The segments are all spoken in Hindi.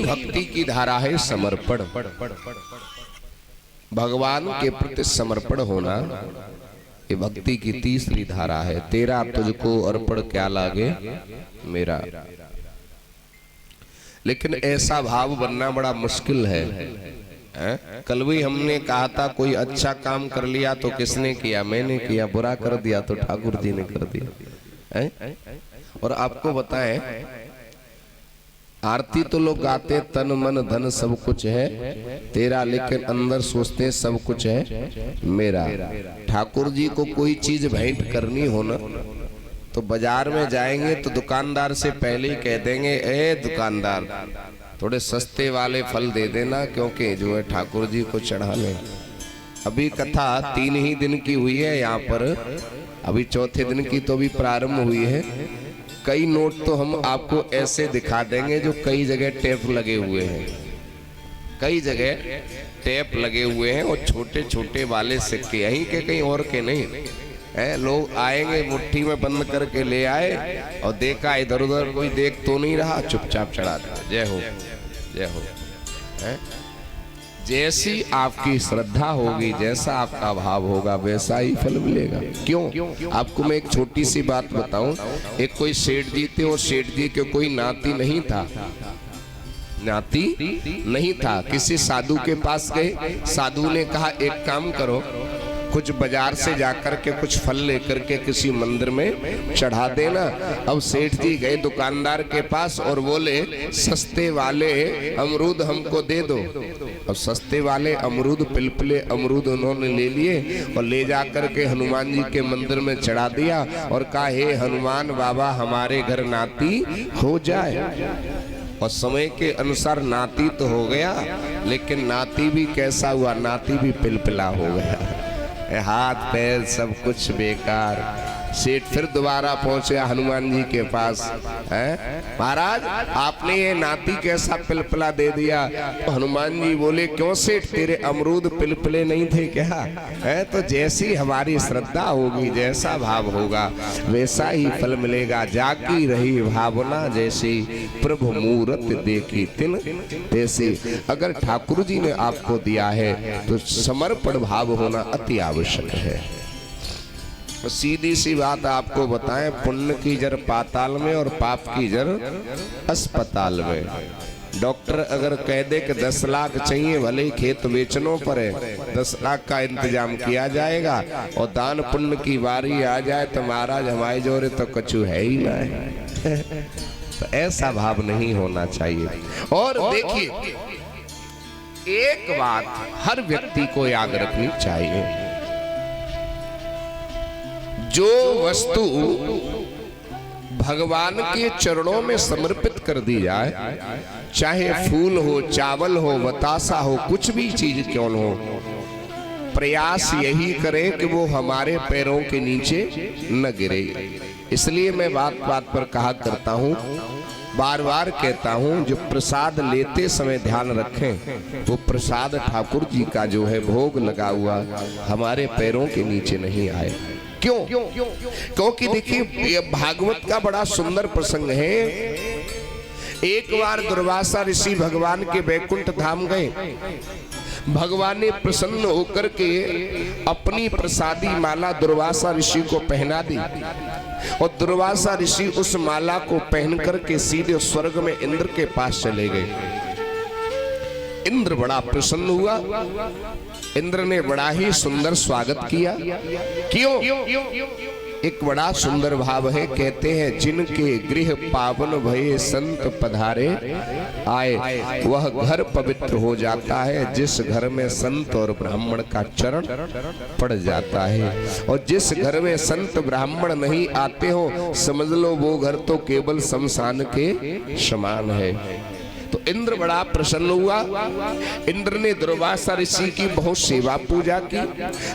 भक्ति की धारा है समर्पण। भगवान के प्रति समर्पण होना ये भक्ति की तीसरी धारा है। तेरा तुझको अर्पण क्या लागे मेरा। लेकिन ऐसा भाव बनना बड़ा मुश्किल है। कल भी हमने कहा था कोई अच्छा काम कर लिया तो किसने किया, मैंने किया। बुरा कर दिया तो ठाकुर जी ने कर दिया। और आपको बताएं, आरती तो लोग गाते तन मन धन सब कुछ है तेरा, लेकिन अंदर सोचते हैं सब कुछ है मेरा। ठाकुर जी को कोई चीज भेंट करनी हो ना तो बाजार में जाएंगे तो दुकानदार से पहले ही कह देंगे, ए दुकानदार थोड़े सस्ते वाले फल दे देना, क्योंकि जो है ठाकुर जी को चढ़ाने। अभी कथा 3 ही दिन की हुई है यहाँ पर, अभी चौथे दिन की तो भी प्रारंभ हुई है। कई नोट तो हम आपको ऐसे दिखा देंगे जो कई जगह टेप लगे हुए हैं, कई जगह टेप लगे हुए हैं, और छोटे छोटे वाले सिक्के, यहीं के कहीं और के नहीं है। लोग आएंगे मुट्ठी में बंद करके ले आए और देखा इधर उधर कोई देख तो नहीं रहा, चुपचाप चढ़ा दिया। जय हो जय हो। जैसी आपकी श्रद्धा होगी, जैसा आपका भाव होगा, वैसा ही फल मिलेगा। क्यों? आपको मैं एक छोटी सी बात बताऊं। एक कोई सेठ जी थे, और सेठ जी के कोई नाती नहीं था, नाती नहीं था। किसी साधु के पास गए, साधु ने कहा एक काम करो, कुछ बाजार से जाकर के कुछ फल लेकर के किसी मंदिर में चढ़ा देना। अब सेठ जी गए दुकानदार के पास और बोले सस्ते वाले अमरूद हमको दे दो। अब सस्ते वाले अमरूद, पिलपिले अमरूद उन्होंने ले लिए और ले जाकर के हनुमान जी के मंदिर में चढ़ा दिया और कहा, हे हनुमान बाबा हमारे घर नाती हो जाए। और समय के अनुसार नाती तो हो गया, लेकिन नाती भी कैसा हुआ, नाती भी पिलपिला हो गया, हाथ पैर सब कुछ बेकार। सेठ फिर दोबारा पहुंचे हनुमान जी के पास, महाराज आपने ये नाती कैसा पिलपिला दे दिया। तो हनुमान जी बोले, क्यों सेठ तेरे अमरूद पिलपिले नहीं थे क्या? तो जैसी हमारी श्रद्धा होगी, जैसा भाव होगा, वैसा ही फल मिलेगा। जाकी रही भावना जैसी प्रभु मूरत देखी तिन तैसी। अगर ठाकुर जी ने आपको दिया है तो समर्पण भाव होना अति आवश्यक है। सीधी सी बात आपको बताएं, पुण्य की जड़ पाताल में और पाप की जड़ अस्पताल में। डॉक्टर अगर कह दे कि 10 लाख चाहिए, भले ही खेत बेचनों पर है, 10 लाख का इंतजाम किया जाएगा, और दान पुण्य की बारी आ जाए तो महाराज हमारे जोरे तो कछु है ही ना है। तो ऐसा भाव नहीं होना चाहिए। और देखिए, एक बात हर व्यक्ति को याद रखनी चाहिए, जो वस्तु भगवान के चरणों में समर्पित कर दी जाए, चाहे फूल हो, चावल हो, बतासा हो, कुछ भी चीज क्यों हो, प्रयास यही करें कि वो हमारे पैरों के नीचे न गिरे। इसलिए मैं बात बात पर कहा करता हूँ, बार बार कहता हूँ, जो प्रसाद लेते समय ध्यान रखें, वो प्रसाद ठाकुर जी का जो है भोग लगा हुआ हमारे पैरों के नीचे नहीं आए। क्यों? क्योंकि देखिए भागवत का बड़ा सुंदर प्रसंग है। एक बार दुर्वासा ऋषि भगवान के वैकुंठ धाम गए। भगवान ने प्रसन्न होकर के अपनी प्रसादी माला दुर्वासा ऋषि को पहना दी, और दुर्वासा ऋषि उस माला को पहन करके सीधे स्वर्ग में इंद्र के पास चले गए। इंद्र बड़ा प्रसन्न हुआ, इंद्र ने बड़ा ही सुंदर स्वागत किया। क्यों? एक बड़ा सुंदर भाव है, कहते हैं जिनके गृह पावन भये संत पधारे आए, वह घर पवित्र हो जाता है जिस घर में संत और ब्राह्मण का चरण पड़ जाता है। और जिस घर में संत ब्राह्मण नहीं आते हो, समझ लो वो घर तो केवल शमशान के समान है। तो इंद्र बड़ा प्रसन्न हुआ। इंद्र ने दुर्वासा ऋषि की बहुत सेवा पूजा की।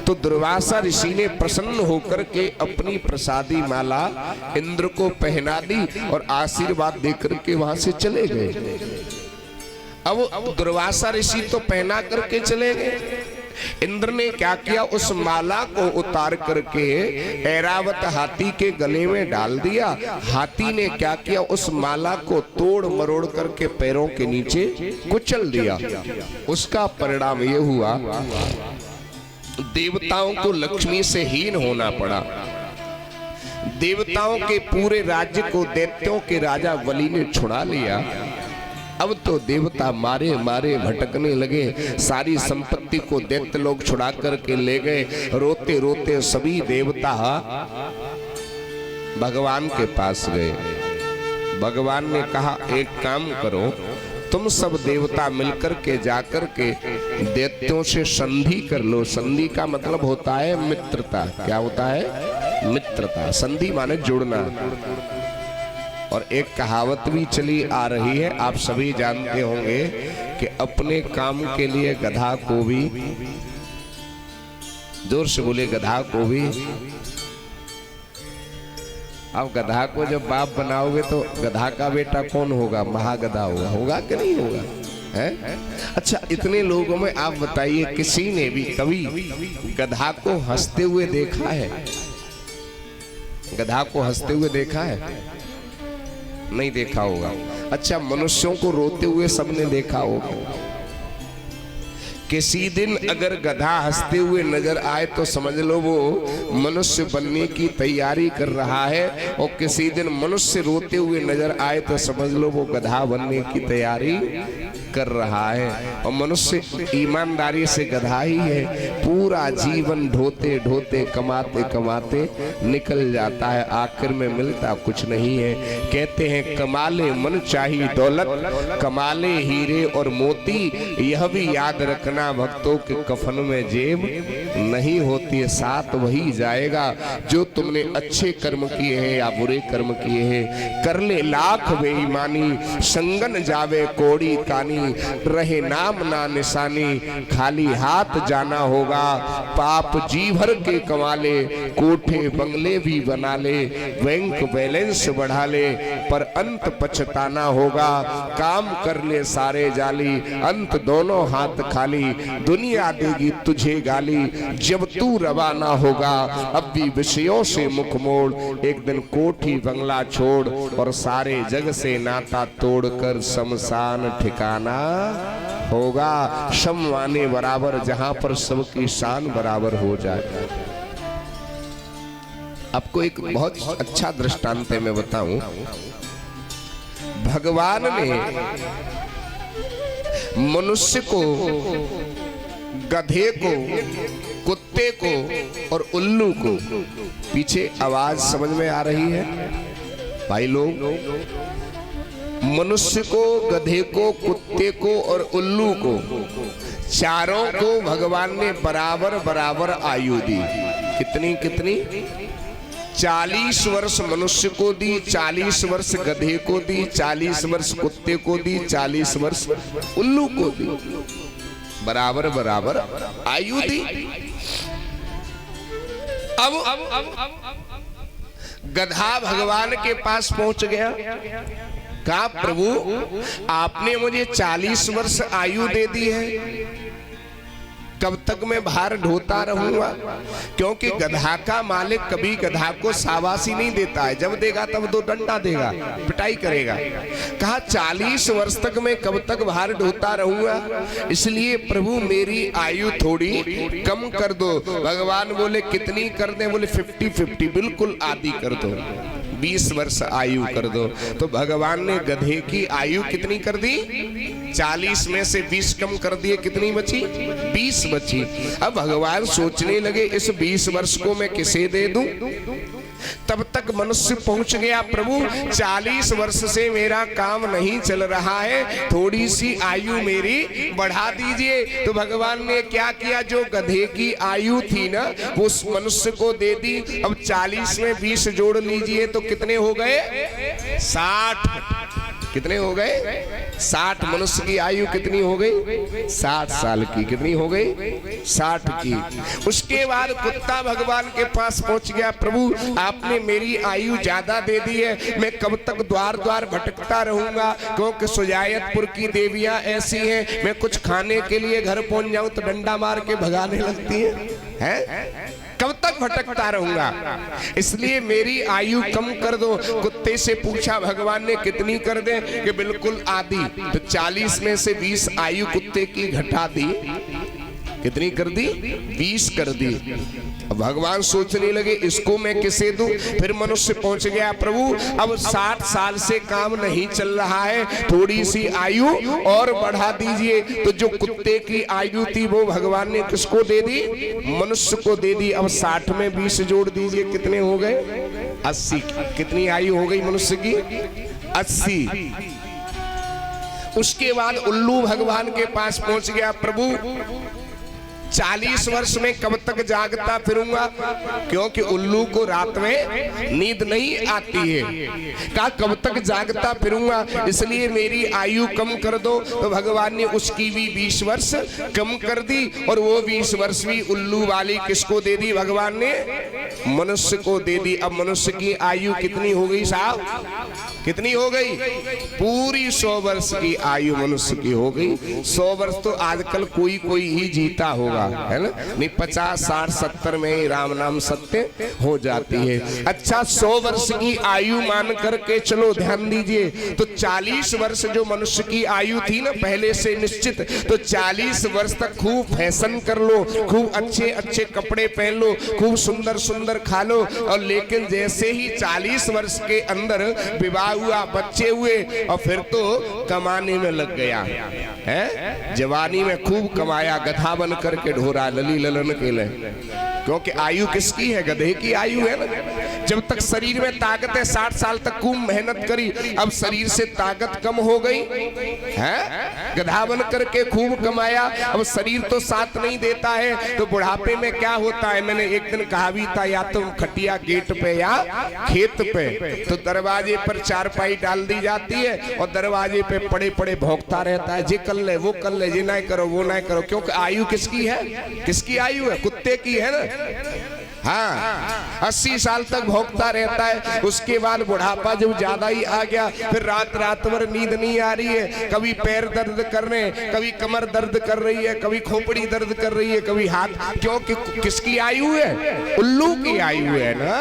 तो दुर्वासा ऋषि ने प्रसन्न होकर के अपनी प्रसादी माला इंद्र को पहना दी और आशीर्वाद देकर के वहां से चले गए। अब दुर्वासा ऋषि तो पहना करके चले गए, इंद्र ने क्या किया, उस माला को उतार करके ऐरावत हाथी के गले में डाल दिया। हाथी ने क्या किया, उस माला को तोड़ मरोड़ करके पैरों के नीचे कुचल दिया। उसका परिणाम यह हुआ, देवताओं को लक्ष्मी से हीन होना पड़ा। देवताओं के पूरे राज्य को दैत्यों के राजा बलि ने छुड़ा लिया। अब तो देवता मारे मारे भटकने लगे। सारी संपत्ति को दैत्य लोग छुड़ा करके ले गए। रोते रोते सभी देवता भगवान के पास गए। भगवान ने कहा, एक काम करो, तुम सब देवता मिलकर के जाकर के दैत्यों से संधि कर लो। संधि का मतलब होता है मित्रता। क्या होता है? मित्रता। संधि माने जुड़ना। और एक कहावत भी चली आ रही है, आप सभी जानते होंगे कि अपने काम के लिए गधा को भी, जोर से बोले, गधा को भी। अब गधा को जब बाप बनाओगे तो गधा का बेटा कौन होगा? महागधा होगा। होगा कि नहीं होगा? है? अच्छा, इतने लोगों में आप बताइए, किसी ने भी कभी गधा को हंसते हुए देखा है? गधा को हंसते हुए देखा है? नहीं देखा होगा। अच्छा, मनुष्यों को रोते हुए सबने देखा होगा। किसी दिन अगर गधा हंसते हुए नजर आए तो समझ लो वो मनुष्य बनने की तैयारी कर रहा है, और किसी दिन मनुष्य रोते हुए नजर आए तो समझ लो वो गधा बनने की तैयारी कर रहा है। और मनुष्य ईमानदारी से गधा ही है। पूरा जीवन ढोते ढोते कमाते कमाते निकल जाता है, आखिर में मिलता कुछ नहीं है। कहते हैं, कमाले मन चाहिए दौलत, कमाले हीरे और मोती, यह भी याद रखना भक्तों के कफन में जेब नहीं होती है। साथ वही जाएगा जो तुमने अच्छे कर्म किए हैं या बुरे कर्म किए हैं। कर ले लाख बेईमानी, संगन जावे कोड़ी कानी, रहे नाम ना निशानी, खाली हाथ जाना होगा। पाप जी भर के कमा ले, कोठे बंगले भी बना ले, बैंक बैलेंस बढ़ा ले, पर अंत पछताना होगा। काम कर ले सारे जाली, अंत दोनों हाथ खाली, दुनिया देगी तुझे गाली, जब तू रवाना होगा। अब भी विषयों से मुख मोड़, एक दिन कोठी बंगला छोड़, और सारे जग से नाता तोड़कर शमशान ठिकाना होगा। शम आने बराबर, जहां पर सबकी शान बराबर हो जाए। आपको एक बहुत अच्छा दृष्टांत मैं बताऊं। भगवान ने मनुष्य को, गधे को, कुत्ते को और उल्लू को, पीछे आवाज समझ में आ रही है भाई लोग? मनुष्य को, गधे को, कुत्ते को और उल्लू को, चारों को भगवान ने बराबर बराबर आयु दी। कितनी कितनी? 40 वर्ष मनुष्य को दी, 40 वर्ष गधे को दी, 40 वर्ष कुत्ते को दी, 40 वर्ष उल्लू को दी। बराबर बराबर आयु दी। अब गधा भगवान के पास पहुंच गया। कहा, प्रभु आपने मुझे 40 वर्ष आयु दे दी है, कब तक मैं भार ढोता रहूंगा? क्योंकि गधा का मालिक कभी गधा को शाबाशी नहीं देता है, जब देगा तब दो डंडा देगा, पिटाई करेगा। कहा 40 वर्ष तक मैं कब तक भार ढोता रहूंगा, इसलिए प्रभु मेरी आयु थोड़ी कम कर दो। भगवान बोले कितनी कर दे? बोले 50-50, बिल्कुल आधी कर दो, 20 वर्ष आयु कर दो। तो भगवान ने गधे की आयु कितनी कर दी? 40 में से 20 कम कर दिए, कितनी बची? 20 बची। अब भगवान सोचने लगे, इस 20 वर्ष को मैं किसे दे दूं? तब तक मनुष्य पहुंच गया, प्रभु 40 वर्ष से मेरा काम नहीं चल रहा है, थोड़ी सी आयु मेरी बढ़ा दीजिए। तो भगवान ने क्या किया, जो गधे की आयु थी ना वो उस मनुष्य को दे दी। अब 40 में 20 जोड़ लीजिए तो कितने हो गए? 60। कितने हो गए? 60। मनुष्य की आयु कितनी हो गई? 60 साल की। कितनी हो गई? 60 की। उसके बाद कुत्ता भगवान के पास पहुंच गया, प्रभु आपने मेरी आयु ज्यादा दे दी है, मैं कब तक द्वार द्वार भटकता रहूंगा, क्योंकि सुजायतपुर की देवियां ऐसी हैं, मैं कुछ खाने के लिए घर पहुंच जाऊं तो डंडा मार के भगाने लगती हैं? कब तक भटकता रहूंगा, इसलिए मेरी आयु कम कर दो। कुत्ते से पूछा भगवान ने कितनी कर दे? कि बिल्कुल आधी। तो 40 में से 20 आयु कुत्ते की घटा दी। कितनी कर दी? 20 कर दी। भगवान सोचने लगे इसको मैं किसे दूं? फिर मनुष्य पहुंच गया, प्रभु अब 60 साल से काम नहीं चल रहा है, थोड़ी सी आयु और बढ़ा दीजिए। तो जो कुत्ते की आयु थी वो भगवान ने किसको दे दी? मनुष्य को दे दी। अब 60 में 20 जोड़ दीजिए, कितने हो गए? 80। कितनी आयु हो गई मनुष्य की? 80। उसके बाद उल्लू भगवान के पास पहुंच गया, प्रभु 40 वर्ष में कब तक जागता फिरूंगा, क्योंकि उल्लू को रात में नींद नहीं आती है। कहा कब तक जागता फिरूंगा, इसलिए मेरी आयु कम कर दो। तो भगवान ने उसकी भी 20 वर्ष कम कर दी, और वो 20 वर्ष भी उल्लू वाली किसको दे दी? भगवान ने मनुष्य को दे दी। अब मनुष्य की आयु कितनी हो गई साहब? कितनी हो गई? पूरी 100 वर्ष की आयु मनुष्य की हो गई। 100 वर्ष तो आजकल कोई कोई ही जीता होगा, है ना? नहीं 50, 60, 70 में ही राम नाम सत्य हो जाती है। अच्छा 100 वर्ष की आयु मान करके चलो, ध्यान दीजिए। तो 40 वर्ष जो मनुष्य की आयु थी ना पहले से निश्चित, तो 40 वर्ष तक खूब फैशन कर लो, खूब अच्छे अच्छे कपड़े पहन लो, खूब सुंदर सुंदर खा लो। और लेकिन जैसे ही 40 वर्ष के अंदर विवाह हुआ, बच्चे हुए, और फिर तो कमाने में लग गया है। जवानी में खूब कमाया, गधा बन करके ढोरा लली ललन के लिए, क्योंकि आयु किसकी है? गधे की आयु है ना। जब तक शरीर में ताकत है, 60 साल तक खूब मेहनत करी, अब शरीर से ताकत कम हो गई है, गधा बन करके खूब कमाया, अब शरीर तो साथ नहीं देता है। तो बुढ़ापे में क्या होता है? मैंने एक दिन कहा भी था, या तो खटिया गेट पे या खेत पे, तो दरवाजे पर चारपाई डाल दी जाती है और दरवाजे पे पड़े पड़े भौंकता रहता है, जे कर ले वो कर ले, ये ना करो वो ना करो। क्योंकि आयु किसकी है? किसकी आयु है? कुत्ते की है ना। हाँ, 80 साल तक भौंकता रहता है। उसके बाद बुढ़ापा जब ज्यादा ही आ गया, फिर रात रात भर नींद नहीं आ रही है, कभी पैर दर्द कर रहे हैं, कभी कमर दर्द कर रही है, कभी खोपड़ी दर्द कर रही है, कभी हाथ। क्योंकि किसकी आयु है? उल्लू की आयु है ना,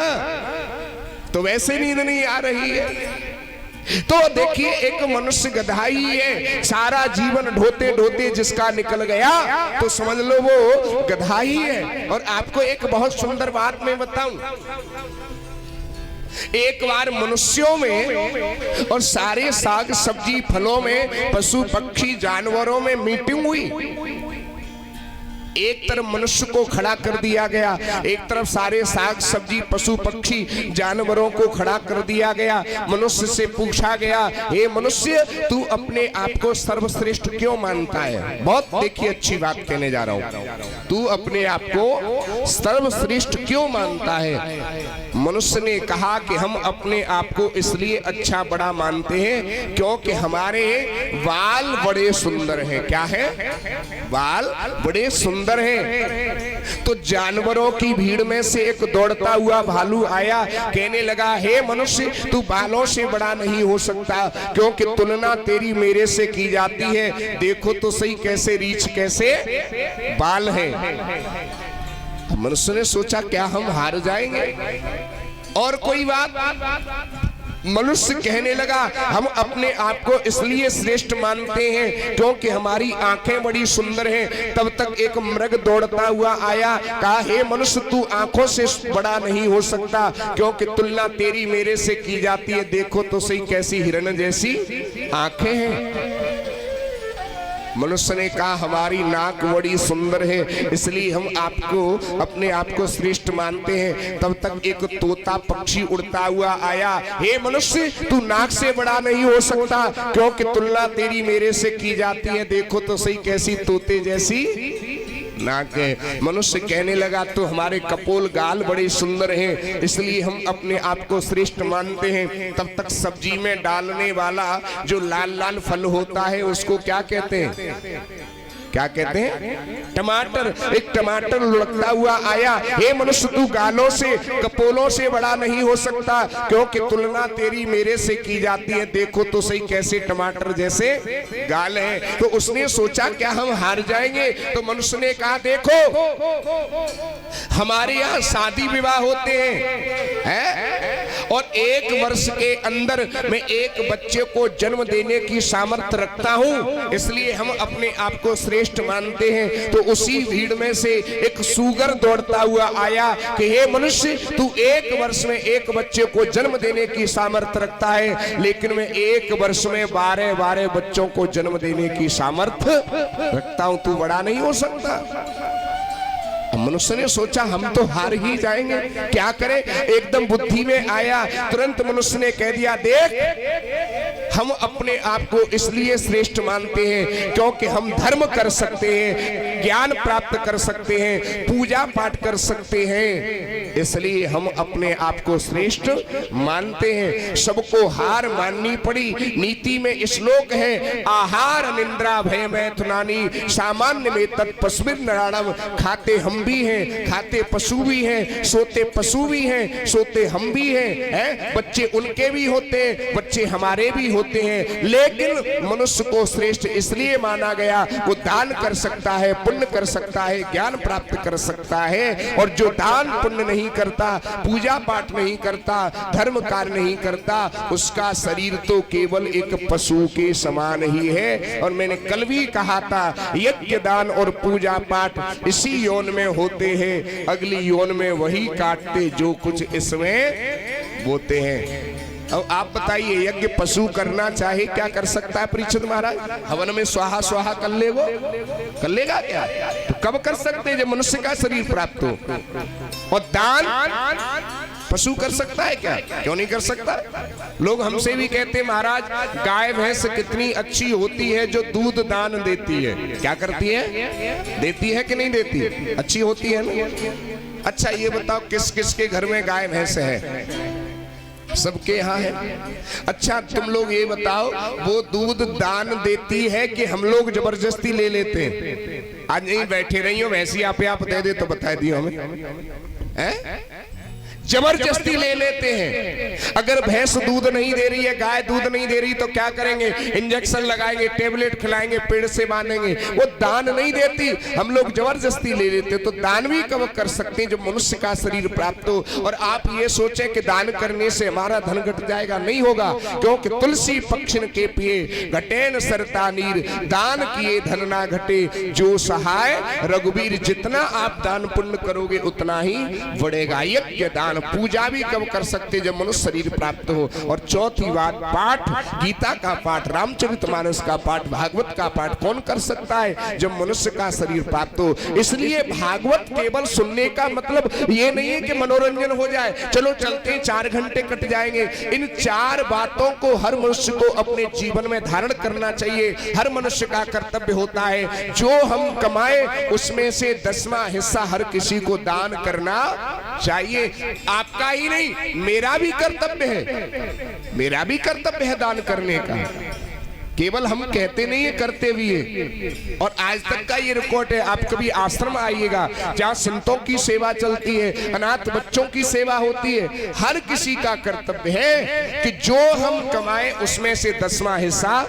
तो वैसे नींद नहीं आ रही है। तो देखिए एक मनुष्य गधा ही है, सारा जीवन ढोते ढोते जिसका निकल गया, तो समझ लो वो गधा ही है। और आपको एक बहुत सुंदर बात मैं बताऊं, एक बार मनुष्यों में और सारे साग सब्जी फलों में, पशु पक्षी जानवरों में मीटिंग हुई। एक तरफ मनुष्य को खड़ा कर दिया गया, एक तरफ सारे साग सब्जी पशु पक्षी जानवरों को खड़ा कर दिया गया। मनुष्य से पूछा गया, हे मनुष्य तू अपने आप को सर्वश्रेष्ठ क्यों मानता है? बहुत देखिए अच्छी बात कहने जा रहा हूं, तू अपने आप को सर्वश्रेष्ठ क्यों मानता है? मनुष्य ने कहा कि हम अपने आप को इसलिए अच्छा बड़ा मानते हैं क्योंकि हमारे बाल बड़े सुंदर हैं। क्या है? बाल बड़े सुंदर हैं। तो जानवरों की भीड़ में से एक दौड़ता हुआ भालू आया, कहने लगा, हे मनुष्य तू बालों से बड़ा नहीं हो सकता, क्योंकि तुलना तेरी मेरे से की जाती है। देखो तो सही कैसे रीछ कैसे बाल हैं। मनुष्य ने सोचा क्या हम हार जाएंगे? और कोई बात? मनुष्य कहने लगा, हम अपने आप को इसलिए श्रेष्ठ मानते हैं क्योंकि हमारी आंखें बड़ी सुंदर हैं। तब तक एक मृग दौड़ता हुआ आया, कहा, हे मनुष्य तू आंखों से बड़ा नहीं हो सकता, क्योंकि तुलना तेरी मेरे से की जाती है। देखो तो सही कैसी हिरण जैसी आंखें हैं। मनुष्य ने कहा, हमारी नाक बड़ी सुंदर है इसलिए हम आपको अपने आप को श्रेष्ठ मानते हैं। तब तक एक तोता पक्षी उड़ता हुआ आया, हे मनुष्य तू नाक से बड़ा नहीं हो सकता, क्योंकि तुलना तेरी मेरे से की जाती है। देखो तो सही कैसी तोते जैसी ना के मनुष्य कहने लगा तो हमारे कपोल गाल बड़े सुंदर हैं इसलिए हम अपने आप को श्रेष्ठ मानते हैं। तब तक सब्जी में डालने वाला जो लाल लाल फल होता है उसको क्या कहते हैं? क्या कहते हैं? टमाटर। एक टमाटर लुढ़कता हुआ आया, हे मनुष्य तू गालों से कपोलों से बड़ा नहीं हो सकता क्योंकि तुलना तेरी मेरे से की जाती है, देखो तो सही कैसे टमाटर जैसे गाल हैं। तो उसने सोचा क्या हम हार जाएंगे? तो मनुष्य ने कहा देखो हमारे यहाँ शादी विवाह होते हैं और 1 वर्ष के अंदर मैं एक बच्चे को जन्म देने की सामर्थ्य रखता हूँ, इसलिए हम अपने आप को श्रेष्ठ मानते हैं। तो उसी भीड़ में से एक सूगर दौड़ता हुआ आया कि हे मनुष्य तू 1 वर्ष में एक बच्चे को जन्म देने की सामर्थ्य रखता है, लेकिन मैं 1 वर्ष में 12 बच्चों को जन्म देने की सामर्थ्य रखता हूं, तू बड़ा नहीं हो सकता। मनुष्य ने सोचा हम तो हार ही जाएंगे, क्या करें? एकदम बुद्धि में आया, तुरंत मनुष्य ने कह दिया देख हम अपने आप को इसलिए श्रेष्ठ मानते हैं क्योंकि हम धर्म कर सकते हैं, ज्ञान प्राप्त कर सकते हैं, पूजा पाठ कर सकते हैं, इसलिए हम अपने आप को श्रेष्ठ मानते हैं। सबको हार माननी पड़ी। नीति में श्लोक है आहार निंद्रा भय मैथुनानी सामान्य में तत्पस्मिर नराणम। खाते हम भी हैं, खाते पशु भी हैं, सोते पशु भी हैं, सोते हम भी हैं, बच्चे उनके भी होते हैं, बच्चे हमारे भी होते हैं, लेकिन मनुष्य को श्रेष्ठ इसलिए माना गया वो दान कर सकता है, पुण्य कर सकता है, ज्ञान प्राप्त कर सकता है। और जो दान पुण्य नहीं करता, पूजा पाठ नहीं करता, धर्म कार्य नहीं करता, उसका शरीर तो केवल एक पशु के समान ही है। और मैंने कल भी कहा था यज्ञ दान और पूजा पाठ इसी योन में होते हैं, अगली योन में वही काटते जो कुछ इसमें बोते हैं। अब आप बताइए यज्ञ पशु करना चाहे क्या कर सकता है परीक्षित महाराज? हवन में स्वाहा स्वाहा कर ले वो कर लेगा क्या? तो कब कर सकते हैं? जब मनुष्य का शरीर प्राप्त हो। और दान पशु कर सकता है क्या? क्यों नहीं कर सकता? लोग हमसे भी कहते हैं महाराज गाय भैंस कितनी अच्छी होती है जो दूध दान देती है। क्या करती है? देती है कि नहीं देती? अच्छी होती है ना। अच्छा ये बताओ किस किस के घर में गाय भैंस है? सबके यहाँ है। अच्छा तुम लोग ये बताओ वो दूध दान देती है कि हम लोग जबरदस्ती ले लेते हैं? आज नहीं बैठे रही हो वैसी आप दे दे तो बता दियो हमें। जबरदस्ती ले लेते हैं। अगर भैंस दूध नहीं दे रही है, गाय दूध नहीं दे रही तो क्या करेंगे? इंजेक्शन लगाएंगे, टेबलेट खिलाएंगे, पेड़ से बांधेंगे। वो दान नहीं देती, हम लोग जबरदस्ती ले लेते। तो दान भी कब कर सकते हैं? जब मनुष्य का शरीर प्राप्त हो। और आप ये सोचें कि दान करने से हमारा धन घट जाएगा, नहीं होगा, क्योंकि तुलसी पक्षिन के पिए घटेन सरता नीर, दान किए धन ना घटे जो सहाय रघुवीर। जितना आप दान पुण्य करोगे उतना ही बढ़ेगा। यज्ञ दान पूजा भी कब कर सकते? जब मनुष्य शरीर प्राप्त हो। और चौथी बात पाठ, गीता का पाठ, रामचरितमानस का पाठ, भागवत का पाठ कौन कर सकता है? जब मनुष्य का शरीर प्राप्त हो। इसलिए भागवत केवल सुनने का मतलब ये नहीं है कि मनोरंजन हो जाए, चलो चलते 4 घंटे कट जाएंगे। इन 4 बातों को हर मनुष्य को अपने जीवन में धारण करना चाहिए। हर मनुष्य का कर्तव्य होता है जो हम कमाए उसमें से 10वां हिस्सा हर किसी को दान करना चाहिए। आपका ही नहीं मेरा भी कर्तव्य है, मेरा भी कर्तव्य है दान करने का। केवल हम कहते नहीं है, करते भी है। और आज तक का ये रिकॉर्ड है। आप कभी आश्रम आइएगा जहाँ संतों की सेवा चलती है, अनाथ बच्चों की सेवा होती है, हर किसी का कर्तव्य है कि जो हम कमाए उसमें से 10वां हिस्सा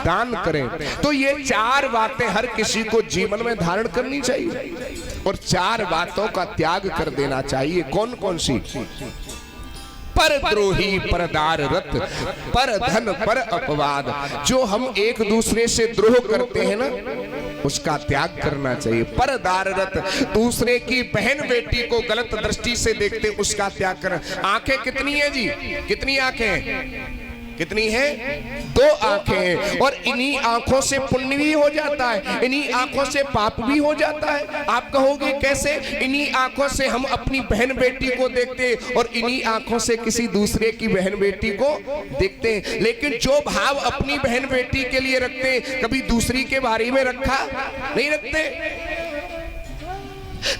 दान करें। तो ये 4 बातें हर किसी को जीवन में धारण करनी चाहिए और 4 बातों का त्याग कर देना चाहिए। कौन कौन सी? पर द्रोही, परदार रत, पर धन, पर अपवाद। जो हम एक दूसरे से द्रोह करते हैं ना, उसका त्याग करना चाहिए। परदार रत, दूसरे की बहन बेटी को गलत दृष्टि से देखते, उसका त्याग करना। आंखें कितनी है जी? कितनी आंखें हैं? कितनी है? 2 आंखें हैं। और इन्हीं आंखों से पुण्य भी हो जाता है, इन्हीं आंखों से पाप भी हो जाता है। आप कहोगे कैसे? इन्हीं आंखों से हम अपनी बहन बेटी को देखते और इन्हीं आंखों से किसी दूसरे की बहन बेटी को देखते हैं। लेकिन जो भाव अपनी बहन बेटी के लिए रखते, कभी दूसरी के बारे में रखा नहीं रखते।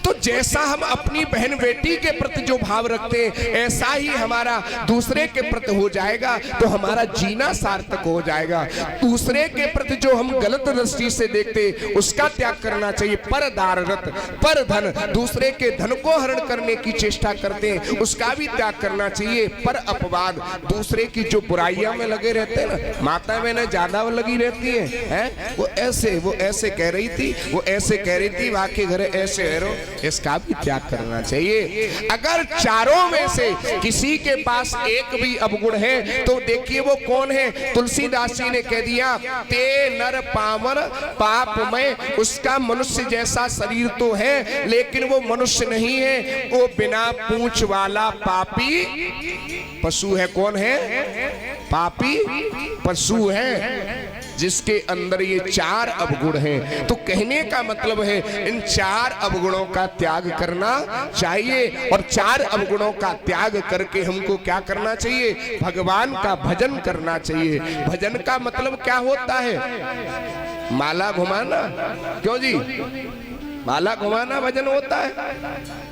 तो जैसा हम अपनी बहन बेटी के प्रति जो भाव रखते हैं ऐसा ही हमारा दूसरे के प्रति हो जाएगा, तो हमारा जीना सार्थक हो जाएगा। दूसरे के प्रति जो हम गलत दृष्टि से देखते उसका त्याग करना चाहिए। पर दाररत, पर धन, दूसरे के धन को हरण करने की चेष्टा करते हैं उसका भी त्याग करना चाहिए। पर अपवाद, दूसरे की जो बुराइयां में लगे रहते हैं ना, माता बहनें ज्यादा लगी रहती हैं, वो ऐसे कह रही थी, वो ऐसे कह रही थी, वाकई घर ऐसे है रो, इसका भी त्याग करना चाहिए। अगर चारों में से किसी के पास एक भी अवगुण है तो देखिए वो कौन है। तुलसीदास जी ने कह दिया, ते नर पावन पापमय, उसका मनुष्य जैसा शरीर तो है लेकिन वो मनुष्य नहीं है, वो बिना पूंछ वाला पापी पशु है। कौन है? पापी पशु है जिसके अंदर ये चार अवगुण हैं। तो कहने का मतलब है इन चार अवगुणों का त्याग करना चाहिए, और चार अवगुणों का त्याग करके हमको क्या करना चाहिए? भगवान का भजन करना चाहिए। भजन का मतलब क्या होता है? माला घुमाना। क्यों जी? माला घुमाना भजन होता है।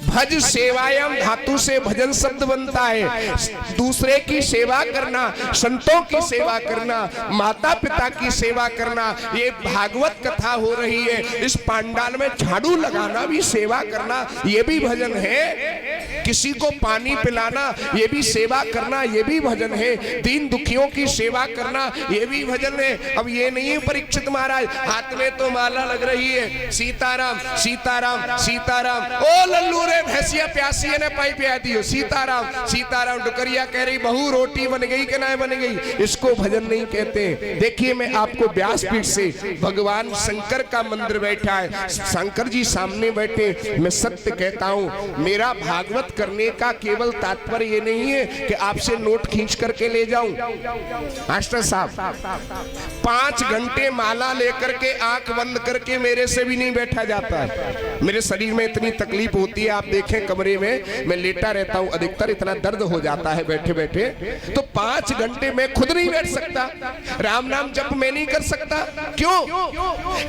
भज सेवायम धातु से भजन शब्द बनता है। दूसरे की सेवा करना, संतों की सेवा करना, माता पिता की सेवा करना, ये भागवत कथा हो रही है, इस पांडाल में झाड़ू लगाना भी सेवा करना, ये भी भजन है। किसी को पानी पिलाना, ये भी सेवा करना, ये भी भजन है। दीन दुखियों की सेवा करना, ये भी भजन है। अब ये नहीं है परीक्षित महाराज हाथ में तो माला लग रही है, सीताराम सीताराम सीताराम, ओ लल्लू रे भैंसिया प्यासी है ने पाई पिया दियो, सीताराम सीताराम। डुकरिया कह रही बहू रोटी बन गई कि ना बन गई, इसको भजन नहीं कहते। देखिए मैं आपको व्यासपीठ से, भगवान शंकर का मंदिर बैठा है, शंकर जी सामने बैठे, मैं सत्य कहता हूं, मेरा भागवत करने का केवल तात्पर्य ये नहीं है कि आपसे नोट खींच करके ले जाऊं। मास्टर साहब 5 घंटे माला लेकर के आंख बंद करके मेरे से भी नहीं बैठा जाता है। मेरे शरीर में इतनी तकलीफ होती है, आप देखें कमरे में मैं लेटा रहता हूं, अधिकतर इतना दर्द हो जाता है बैठे बैठे, तो 5 घंटे में खुद नहीं बैठ सकता, राम नाम जप मैं नहीं कर सकता। क्यों?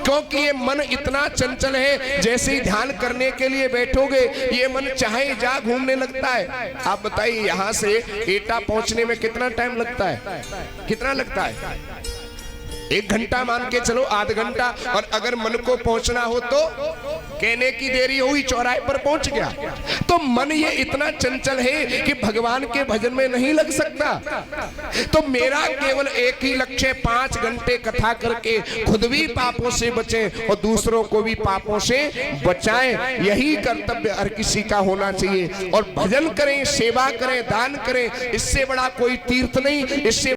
क्योंकि ये मन इतना चंचल है, जैसे ही ध्यान करने के लिए बैठोगे ये मन चाहे जा घूमने लगता है। आप बताइए यहां से एटा पहुंचने में कितना टाइम लगता है? कितना लगता है? 1 घंटा मान के चलो, आध घंटा, और अगर मन को पहुंचना हो तो कहने की देरी हुई, चौराहे पर पहुंच गया। तो मन ये इतना चंचल है कि भगवान के भजन में नहीं लग सकता। तो मेरा केवल एक ही लक्ष्य, 5 घंटे कथा करके खुद भी पापों से बचें और दूसरों को भी पापों से बचाएं। यही कर्तव्य हर किसी का होना चाहिए। और भजन करें, सेवा करें, दान करें, इससे बड़ा कोई तीर्थ नहीं, इससे